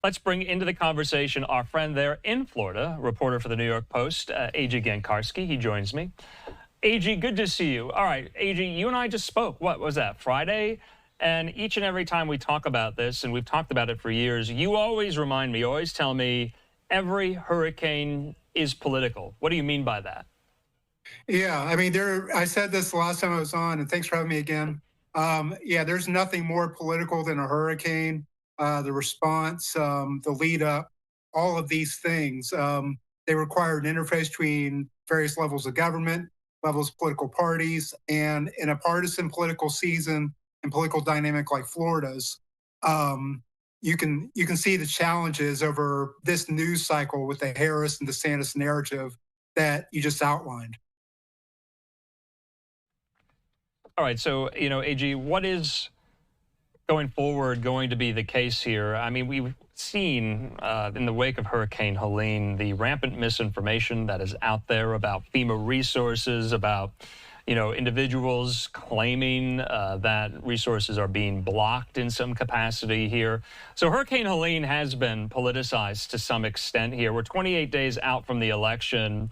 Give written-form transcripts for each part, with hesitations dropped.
Let's bring into the conversation our friend there in Florida, reporter for the New York Post, AG Gancarski. He joins me. AG, good to see you. All right, AG, you and I just spoke. What was that, Friday? And each and every time we talk about this, and we've talked about it for years, you always remind me, you always tell me every hurricane is political. What do you mean by that? Yeah, I mean, I said this the last time I was on, and thanks for having me again. Yeah, there's nothing more political than a hurricane. The response, the lead up, all of these things, they require an interface between various levels of government, levels of political parties, and in a partisan political season and political dynamic like Florida's, you can see the challenges over this news cycle with the Harris and DeSantis narrative that you just outlined. All right, so, AG, what is going forward going to be the case here? I mean, we've seen in the wake of Hurricane Helene the rampant misinformation that is out there about FEMA resources, about individuals claiming that resources are being blocked in some capacity here. So Hurricane Helene has been politicized to some extent here. We're 28 days out from the election.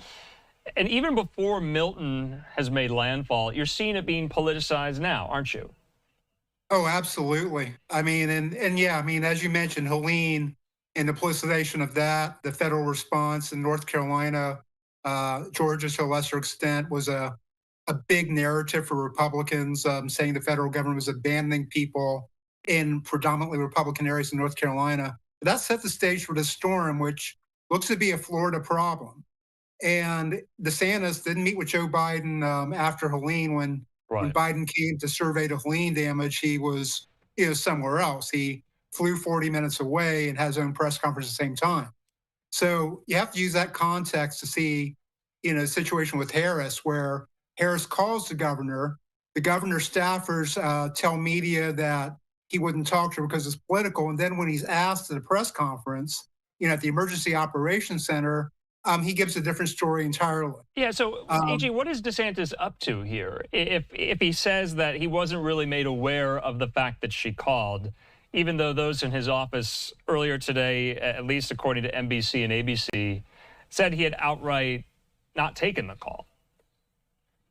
And even before Milton has made landfall, you're seeing it being politicized now, aren't you? Oh, absolutely. I mean, and yeah, I mean, as you mentioned, Helene and the politicization of that, the federal response in North Carolina, Georgia to a lesser extent, was a big narrative for Republicans, saying the federal government was abandoning people in predominantly Republican areas in North Carolina. But that set the stage for the storm, which looks to be a Florida problem. And DeSantis didn't meet with Joe Biden after Helene. When Biden came to survey the Helene damage, he was somewhere else. He flew 40 minutes away and had his own press conference at the same time. So you have to use that context to see, a situation with Harris where Harris calls the governor staffers tell media that he wouldn't talk to her because it's political. And then when he's asked at a press conference, at the Emergency Operations Center, he gives a different story entirely. Yeah, so, AG, what is DeSantis up to here? If he says that he wasn't really made aware of the fact that she called, even though those in his office earlier today, at least according to NBC and ABC, said he had outright not taken the call.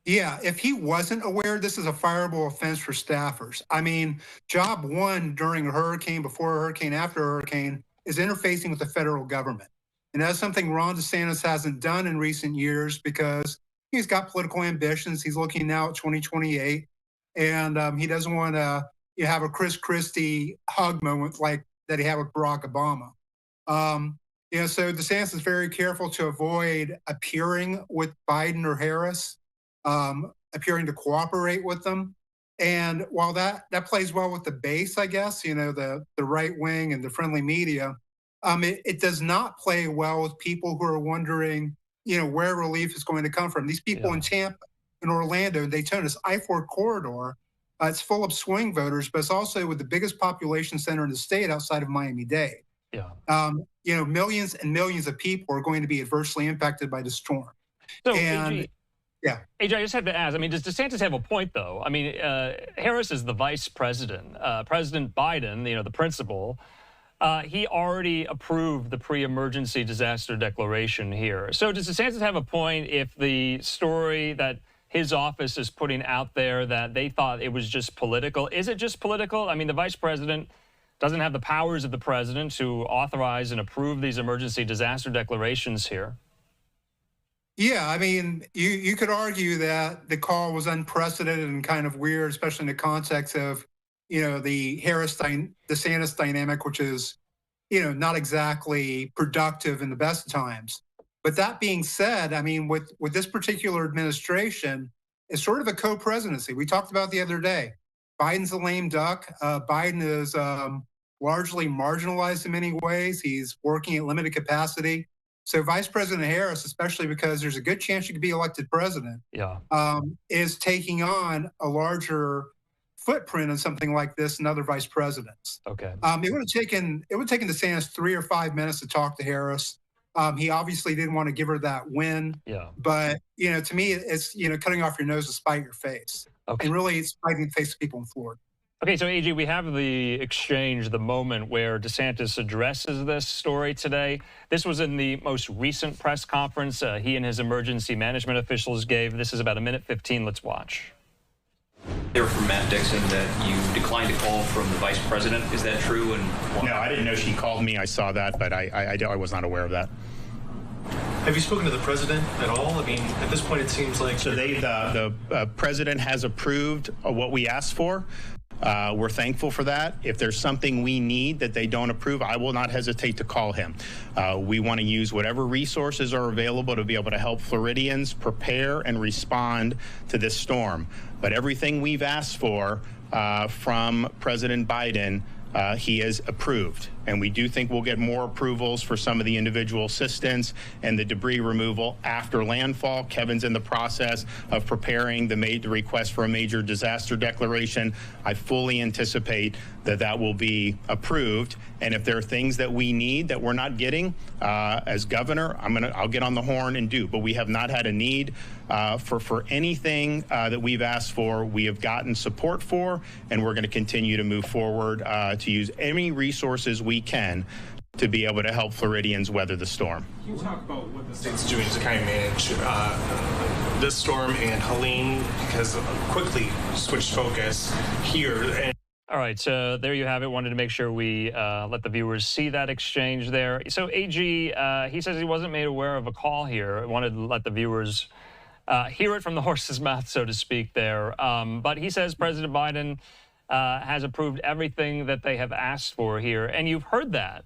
Yeah, if he wasn't aware, this is a fireable offense for staffers. I mean, job one during a hurricane, before a hurricane, after a hurricane, is interfacing with the federal government. And that's something Ron DeSantis hasn't done in recent years because he's got political ambitions. He's looking now at 2028, and he doesn't want to have a Chris Christie hug moment like that he had with Barack Obama. So DeSantis is very careful to avoid appearing with Biden or Harris, appearing to cooperate with them. And while that plays well with the base, I guess, the right wing and the friendly media, it does not play well with people who are wondering, where relief is going to come from. These people in Tampa, in Orlando, and Daytona, this I-4 corridor, it's full of swing voters, but it's also with the biggest population center in the state outside of Miami-Dade. Yeah. Millions and millions of people are going to be adversely impacted by the storm. So, and AG, yeah. AJ, I just have to ask, I mean, does DeSantis have a point, though? I mean, Harris is the vice president. President Biden, the principal, he already approved the pre-emergency disaster declaration here. So does DeSantis have a point if the story that his office is putting out there that they thought it was just political? Is it just political? I mean, the vice president doesn't have the powers of the president to authorize and approve these emergency disaster declarations here. Yeah, I mean, you could argue that the call was unprecedented and kind of weird, especially in the context of, the Harris-DeSantis dynamic, which is, not exactly productive in the best times. But that being said, I mean, with this particular administration, it's sort of a co-presidency. We talked about the other day. Biden's a lame duck. Biden is largely marginalized in many ways. He's working at limited capacity. So Vice President Harris, especially because there's a good chance she could be elected president, is taking on a larger footprint on something like this and other vice presidents. Okay. It would have taken DeSantis 3 or 5 minutes to talk to Harris. He obviously didn't want to give her that win. Yeah. But to me, it's cutting off your nose to spite your face. Okay. And really, it's spiting the face of people in Florida. Okay, so AG, we have the exchange, the moment where DeSantis addresses this story today. This was in the most recent press conference he and his emergency management officials gave. This is about 1:15. Let's watch. There from Matt Dixon that you declined a call from the vice president. Is that true? And no, I didn't know she called me. I saw that, but I was not aware of that. Have you spoken to the president at all? I mean, at this point, it seems like so. The president has approved what we asked for. We're thankful for that. If there's something we need that they don't approve, I will not hesitate to call him. We want to use whatever resources are available to be able to help Floridians prepare and respond to this storm. But everything we've asked for from President Biden, he has approved. And we do think we'll get more approvals for some of the individual assistance and the debris removal after landfall. Kevin's in the process of preparing the request for a major disaster declaration. I fully anticipate that that will be approved. And if there are things that we need that we're not getting, as governor, I'll get on the horn and do. But we have not had a need for anything that we've asked for. We have gotten support for, and we're going to continue to move forward to use any resources we can to be able to help Floridians weather the storm. Can you talk about what the state's doing to kind of manage this storm and Helene, because quickly switched focus here. And all right, so there you have it. Wanted to make sure we let the viewers see that exchange there. So AG, he says he wasn't made aware of a call here. Wanted to let the viewers hear it from the horse's mouth, so to speak there. But he says President Biden has approved everything that they have asked for here. And you've heard that,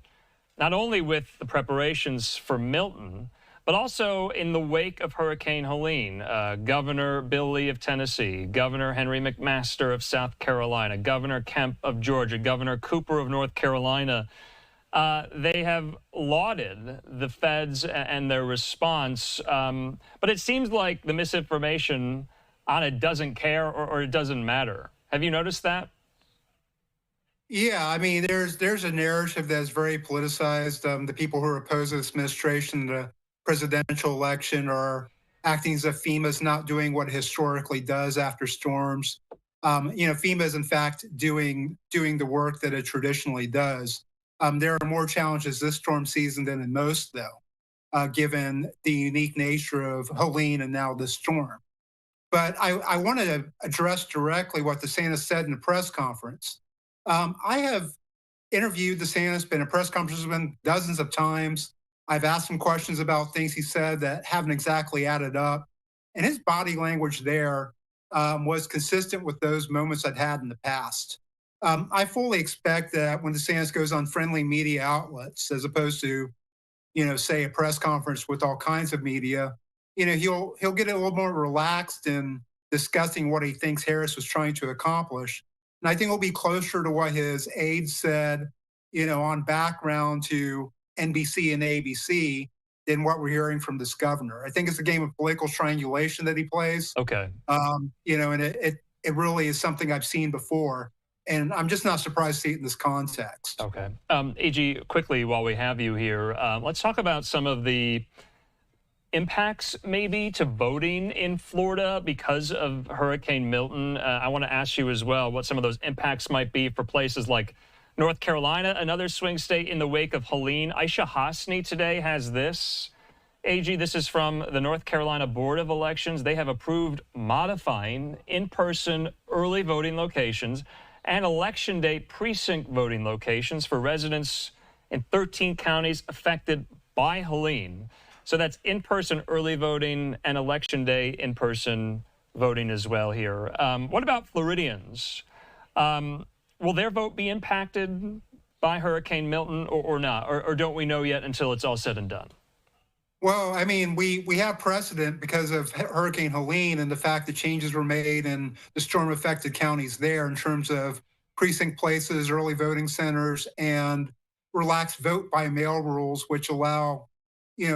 not only with the preparations for Milton, but also in the wake of Hurricane Helene. Governor Bill Lee of Tennessee, Governor Henry McMaster of South Carolina, Governor Kemp of Georgia, Governor Cooper of North Carolina, they have lauded the feds and their response. But it seems like the misinformation on it doesn't care or it doesn't matter. Have you noticed that? Yeah, I mean, there's a narrative that's very politicized. The people who are opposed to this administration, the presidential election, are acting as if FEMA is not doing what it historically does after storms. FEMA is in fact doing the work that it traditionally does. There are more challenges this storm season than in most, though, given the unique nature of Helene and now this storm. But I want to address directly what DeSantis said in the press conference. I have interviewed DeSantis, been in press conferences with him dozens of times. I've asked him questions about things he said that haven't exactly added up. And his body language there was consistent with those moments I'd had in the past. I fully expect that when DeSantis goes on friendly media outlets, as opposed to, say a press conference with all kinds of media, he'll get a little more relaxed in discussing what he thinks Harris was trying to accomplish. And I think it'll be closer to what his aides said, on background to NBC and ABC than what we're hearing from this governor. I think it's a game of political triangulation that he plays. Okay. And it really is something I've seen before. And I'm just not surprised to see it in this context. Okay. AG, quickly, while we have you here, let's talk about some of the impacts maybe to voting in Florida because of Hurricane Milton. I want to ask you as well what some of those impacts might be for places like North Carolina, another swing state in the wake of Helene. Aisha Hasni today has this. AG, this is from the North Carolina Board of Elections. They have approved modifying in-person early voting locations and election day precinct voting locations for residents in 13 counties affected by Helene. So that's in-person early voting and election day in-person voting as well here. What about Floridians? Will their vote be impacted by Hurricane Milton or not? Or don't we know yet until it's all said and done? Well, I mean, we have precedent because of Hurricane Helene and the fact that changes were made in the storm-affected counties there in terms of precinct places, early voting centers, and relaxed vote-by-mail rules, which allow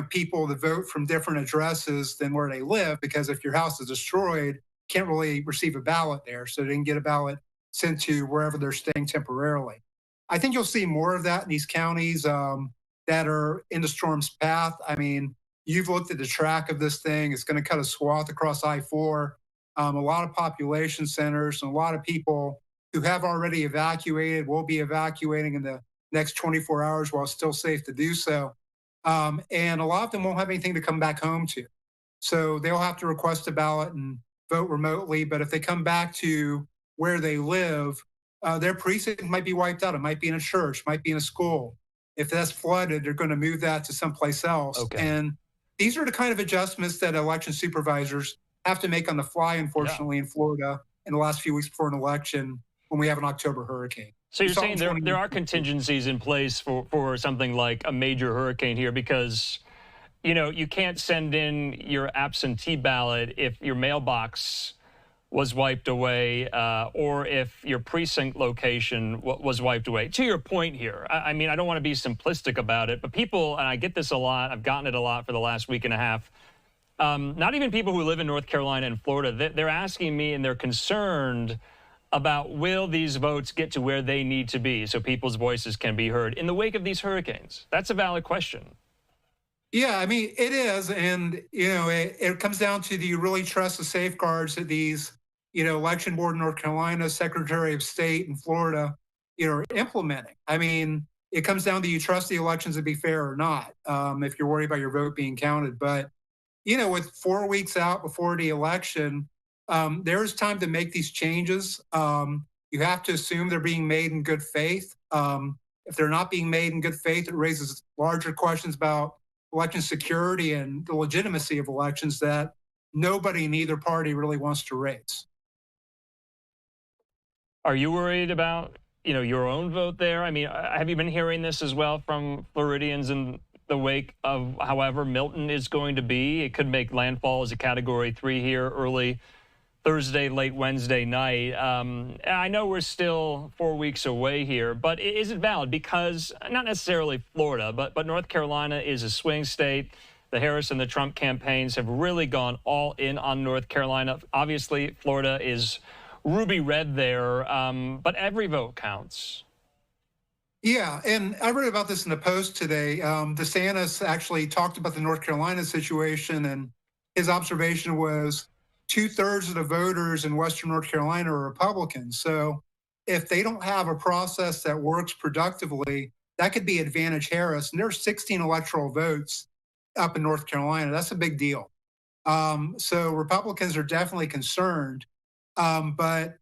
people to vote from different addresses than where they live, because if your house is destroyed, you can't really receive a ballot there, so they can get a ballot sent to wherever they're staying temporarily. I think you'll see more of that in these counties that are in the storm's path. I mean, you've looked at the track of this thing. It's going to cut a swath across I-4, a lot of population centers, and a lot of people who have already evacuated, will be evacuating in the next 24 hours while it's still safe to do so. And a lot of them won't have anything to come back home to. So they'll have to request a ballot and vote remotely. But if they come back to where they live, their precinct might be wiped out. It might be in a church, might be in a school. If that's flooded, they're going to move that to someplace else. Okay. And these are the kind of adjustments that election supervisors have to make on the fly, unfortunately, in Florida in the last few weeks before an election when we have an October hurricane. So you're saying there are contingencies in place for something like a major hurricane here because, you know, you can't send in your absentee ballot if your mailbox was wiped away or if your precinct location was wiped away. To your point here, I mean, I don't want to be simplistic about it, but people, and I get this a lot, I've gotten it a lot for the last week and a half, not even people who live in North Carolina and Florida, they're asking me and they're concerned about will these votes get to where they need to be so people's voices can be heard in the wake of these hurricanes? That's a valid question. Yeah, I mean, it is. And, you know, it comes down to, do you really trust the safeguards that these, you know, election board in North Carolina, Secretary of State in Florida, you know, are implementing? I mean, it comes down to, you trust the elections to be fair or not, if you're worried about your vote being counted. But, you know, with 4 weeks out before the election, there's time to make these changes. You have to assume they're being made in good faith. If they're not being made in good faith, it raises larger questions about election security and the legitimacy of elections that nobody in either party really wants to raise. Are you worried about, you know, your own vote there? I mean, have you been hearing this as well from Floridians in the wake of however Milton is going to be? It could make landfall as a Category 3 here early Thursday, late Wednesday night. I know we're still 4 weeks away here, but is it valid? Because not necessarily Florida, but North Carolina is a swing state. The Harris and the Trump campaigns have really gone all in on North Carolina. Obviously, Florida is ruby red there, but every vote counts. Yeah, and I read about this in the Post today. DeSantis actually talked about the North Carolina situation, and his observation was 2/3 of the voters in Western North Carolina are Republicans. So if they don't have a process that works productively, that could be advantage Harris. And there's 16 electoral votes up in North Carolina. That's a big deal. So Republicans are definitely concerned. But,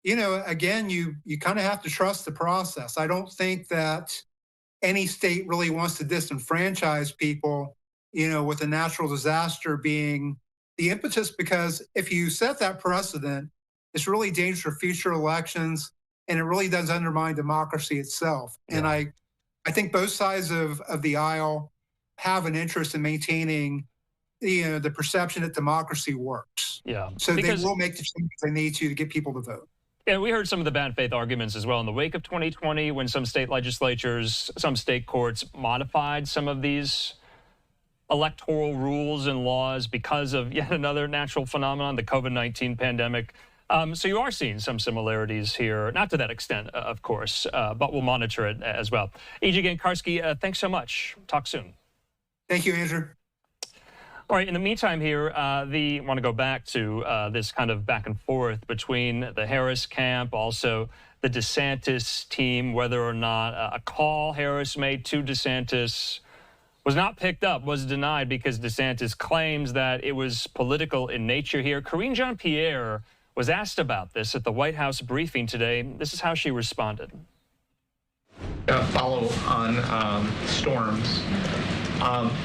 you know, again, you kind of have to trust the process. I don't think that any state really wants to disenfranchise people, you know, with a natural disaster being the impetus, because if you set that precedent, it's really dangerous for future elections, and it really does undermine democracy itself. Yeah. And I think both sides of the aisle have an interest in maintaining the perception that democracy works. Yeah. So they will make the changes they need to get people to vote. Yeah, we heard some of the bad faith arguments as well in the wake of 2020 when some state legislatures, some state courts modified some of these electoral rules and laws because of yet another natural phenomenon, the COVID-19 pandemic. So you are seeing some similarities here, not to that extent, of course, but we'll monitor it as well. AG Gancarski, thanks so much. Talk soon. Thank you, Andrew. All right, in the meantime here, I want to go back to this kind of back and forth between the Harris camp, also the DeSantis team, whether or not a call Harris made to DeSantis was not picked up, was denied because DeSantis claims that it was political in nature here. Karine Jean-Pierre was asked about this at the White House briefing today. This is how she responded. Follow on storms.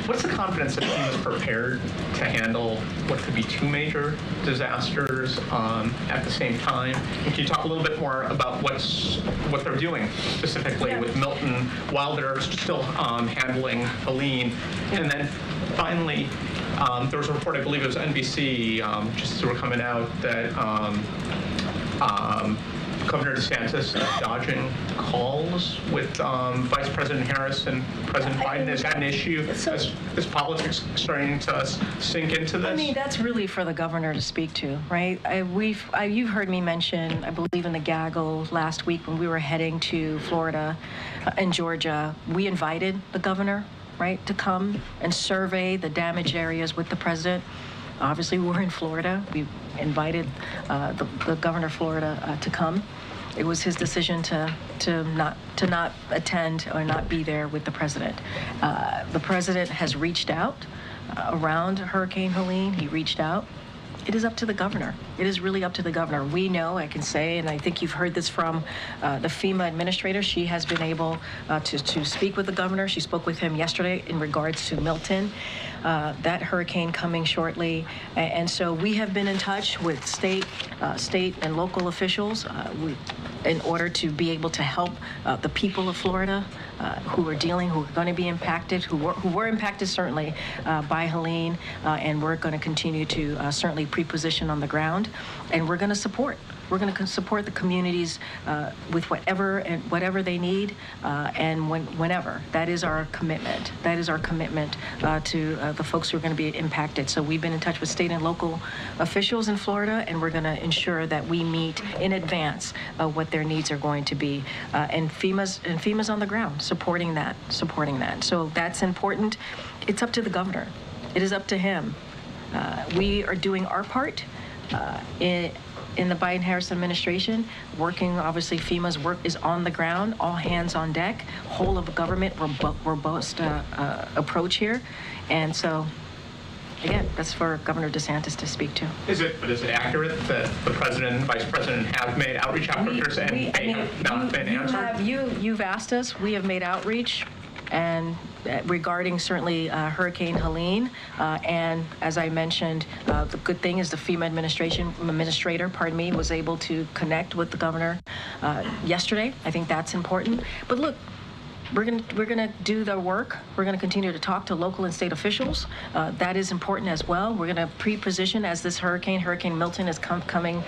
What's the confidence that FEMA is prepared to handle what could be two major disasters at the same time? And can you talk a little bit more about what they're doing specifically with Milton while they're still handling Helene? And then finally, there was a report, I believe it was NBC, just as we're coming out, that Governor DeSantis is dodging calls with Vice President Harris and President Biden. Is that an issue? Is politics starting to sink into this? I mean, that's really for the governor to speak to, right? You've heard me mention, I believe in the gaggle last week when we were heading to Florida and Georgia, we invited the governor, right, to come and survey the damaged areas with the president. Obviously, we're in Florida. We invited the governor of Florida to come. It was his decision to not attend or not be there with the president. The president has reached out around Hurricane Helene. He reached out. It is up to the governor. It is really up to the governor. We know, I can say, and I think you've heard this from the FEMA administrator. She has been able to speak with the governor. She spoke with him yesterday in regards to Milton, that hurricane coming shortly. And so we have been in touch with state and local officials in order to be able to help the people of Florida who are going to be impacted, who were impacted certainly by Helene, and we're going to continue to certainly pre-position on the ground, and we're going to support. We're going to support the communities with whatever they need, and whenever. That is our commitment. That is our commitment to the folks who are going to be impacted. So we've been in touch with state and local officials in Florida, and we're going to ensure that we meet in advance what their needs are going to be. And FEMA's on the ground supporting that. So that's important. It's up to the governor. It is up to him. We are doing our part in the Biden-Harris administration, working, obviously FEMA's work is on the ground, all hands on deck, whole of government, robust approach here. And so, again, that's for Governor DeSantis to speak to. Is it accurate that the president and vice president have made outreach efforts and they have not been answered? You've asked us. We have made outreach, and regarding certainly Hurricane Helene, and as I mentioned, the good thing is the FEMA administrator, was able to connect with the governor yesterday. I think that's important. But look, we're gonna do the work. We're gonna continue to talk to local and state officials. That is important as well. We're gonna pre-position as this Hurricane Milton is coming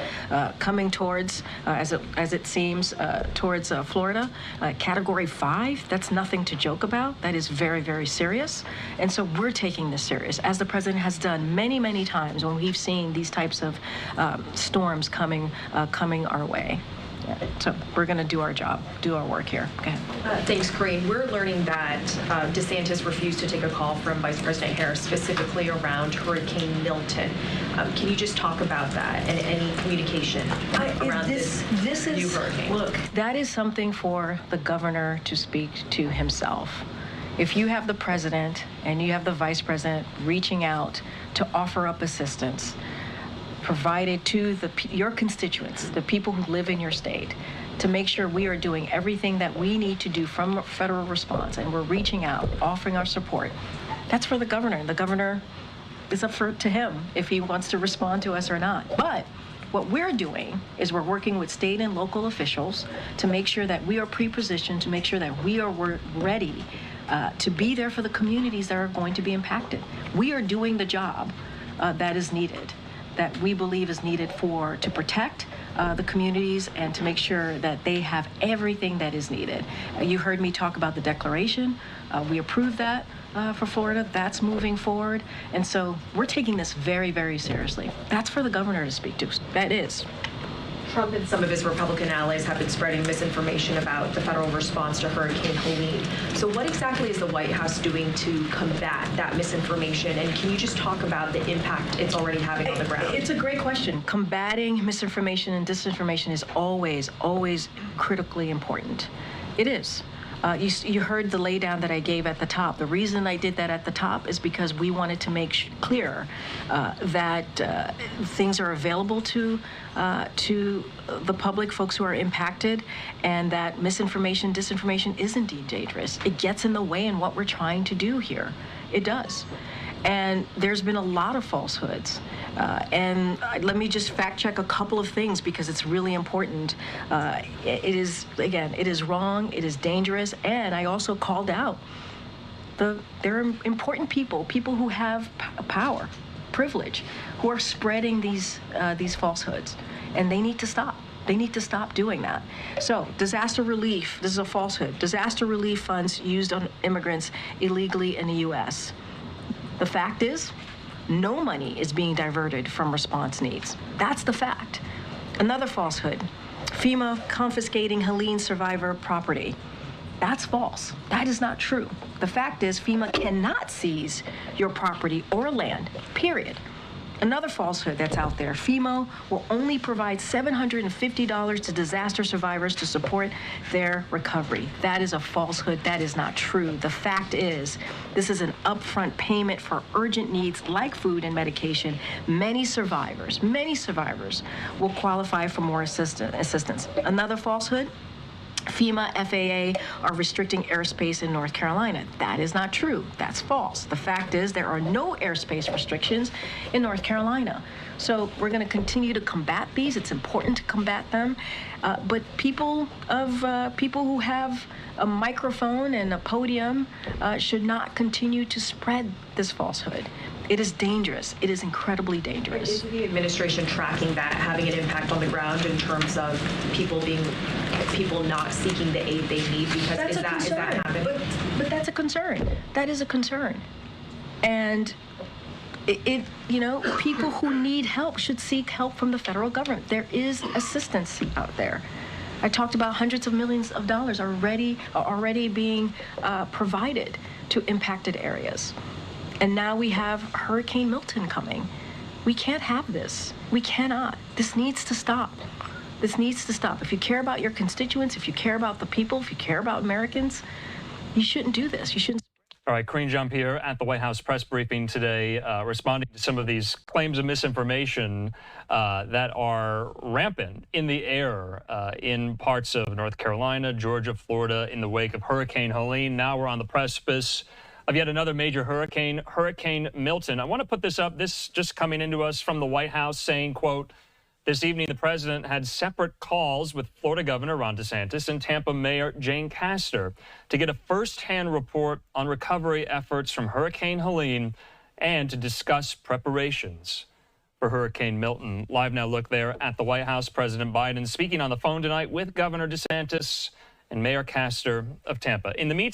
towards, as it seems, towards Florida. Category 5. That's nothing to joke about. That is very, very serious. And so we're taking this serious, as the president has done many, many times when we've seen these types of storms coming our way. Yeah. So we're going to do our job, do our work here. Go ahead. Thanks, Corinne. We're learning that DeSantis refused to take a call from Vice President Harris specifically around Hurricane Milton. Can you just talk about that and any communication around this new hurricane? Look, that is something for the governor to speak to himself. If you have the president and you have the vice president reaching out to offer up assistance, provided to your constituents, the people who live in your state, to make sure we are doing everything that we need to do from a federal response, and we're reaching out, offering our support. That's for the governor. The governor is up to him if he wants to respond to us or not. But what we're doing is we're working with state and local officials to make sure that we are pre-positioned, to make sure that we are ready to be there for the communities that are going to be impacted. We are doing the job that is needed, that we believe is needed to protect the communities and to make sure that they have everything that is needed. You heard me talk about the declaration. We approved that for Florida. That's moving forward. And so we're taking this very, very seriously. That's for the governor to speak to. That is. Trump and some of his Republican allies have been spreading misinformation about the federal response to Hurricane Helene. So what exactly is the White House doing to combat that misinformation? And can you just talk about the impact it's already having on the ground? It's a great question. Combating misinformation and disinformation is always, always critically important. It is. You heard the laydown that I gave at the top. The reason I did that at the top is because we wanted to make clear that things are available to the public, folks who are impacted, and that misinformation, disinformation is indeed dangerous. It gets in the way in what we're trying to do here. It does. And there's been a lot of falsehoods. And let me just fact check a couple of things because it's really important. It is wrong, it is dangerous, and I also called out there are important people who have power, privilege, who are spreading these falsehoods, and they need to stop. They need to stop doing that. So, disaster relief, this is a falsehood. Disaster relief funds used on immigrants illegally in the U.S. The fact is, no money is being diverted from response needs. That's the fact. Another falsehood, FEMA confiscating Helene survivor property. That's false. That is not true. The fact is, FEMA cannot seize your property or land, period. Another falsehood that's out there, FEMA will only provide $750 to disaster survivors to support their recovery. That is a falsehood. That is not true. The fact is, this is an upfront payment for urgent needs like food and medication. Many survivors will qualify for more assistance. Another falsehood, FEMA, FAA are restricting airspace in North Carolina. That is not true. That's false. The fact is there are no airspace restrictions in North Carolina. So we're going to continue to combat these. It's important to combat them. But people who have a microphone and a podium should not continue to spread this falsehood. It is dangerous. It is incredibly dangerous. Is the administration tracking that, having an impact on the ground in terms of people not seeking the aid they need? Because That's is that happening? But that's a concern. That is a concern. And people who need help should seek help from the federal government. There is assistance out there. I talked about hundreds of millions of dollars already being provided to impacted areas. And now we have Hurricane Milton coming. We can't have this. We cannot. This needs to stop. This needs to stop. If you care about your constituents, if you care about the people, if you care about Americans, you shouldn't do this. You shouldn't. All right, Karine Jump here at the White House press briefing today, responding to some of these claims of misinformation that are rampant in the air in parts of North Carolina, Georgia, Florida, in the wake of Hurricane Helene. Now we're on the precipice of yet another major hurricane, Hurricane Milton. I want to put this up. This just coming into us from the White House saying, quote, this evening the president had separate calls with Florida Governor Ron DeSantis and Tampa Mayor Jane Castor to get a first-hand report on recovery efforts from Hurricane Helene and to discuss preparations for Hurricane Milton. Live now look there at the White House. President Biden speaking on the phone tonight with Governor DeSantis and Mayor Castor of Tampa. In the meantime,